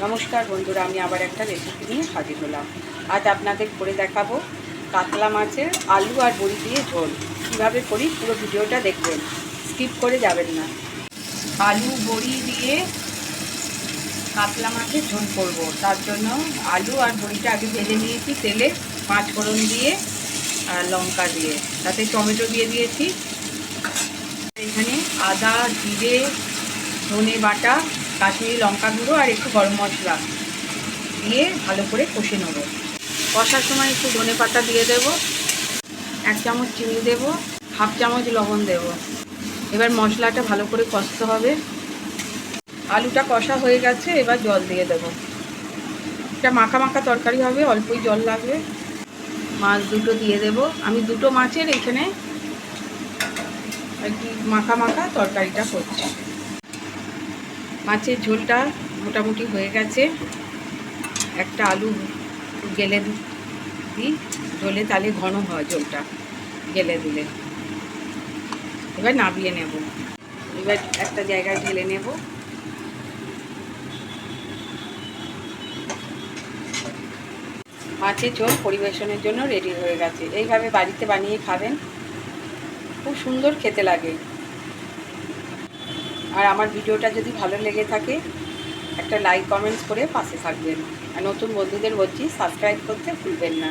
নমস্কার বন্ধুরা, আমি আবার একটা রেসিপি নিয়ে হাজির হলাম। আজ আপনাদের করে দেখাবো কাতলা মাছের আলু আর বড়ি দিয়ে ঝোল। কীভাবে করি পুরো ভিডিওটা দেখবেন, স্কিপ করে যাবেন না। আলু বড়ি দিয়ে কাতলা মাছের ঝোল করব। তার জন্য আলু আর বড়িটা আগে ভেজে নিয়েছি তেলে, 5 ফোড়ন দিয়ে আর লঙ্কা দিয়ে, তাতে টমেটো দিয়ে দিয়েছি। এখানে আদা, জিরে, ধনে বাটা, কাশ্মীরি লঙ্কা গুঁড়ো আর একটু গরম মশলা দিয়ে ভালো করে কষে নেব। কষার সময় একটু ধনে পাতা দিয়ে দেব, 1 চামচ চিনি দেব, 1/2 চামচ লবণ দেব। এবার মশলাটা ভালো করে কষতে হবে। আলুটা কষা হয়ে গেছে, এবার জল দিয়ে দেব। এটা মাখা মাখা তরকারি হবে, অল্পই জল লাগবে। মাছ দুটো দিয়ে দেব। আমি দুটো মাছের এখানে একটু মাখা মাখা তরকারিটা করছি। মাছের ঝোলটা মোটামুটি হয়ে গেছে। একটা আলু গেলে দিই ঝোলে, তাহলে ঘন হয় ঝোলটা গেলে দিলে। এবার নামিয়ে নেব। এবার একটা জায়গায় ঢেলে নেব। মাছের ঝোল পরিবেশনের জন্য রেডি হয়ে গেছে। এইভাবে বাড়িতে বানিয়ে খাবেন, খুব সুন্দর খেতে লাগে। আর আমার ভিডিওটা যদি ভালো লেগে থাকে একটা লাইক কমেন্টস করে পাশে থাকবেন। আর নতুন বন্ধুদের বলছি সাবস্ক্রাইব করতে ভুলবেন না।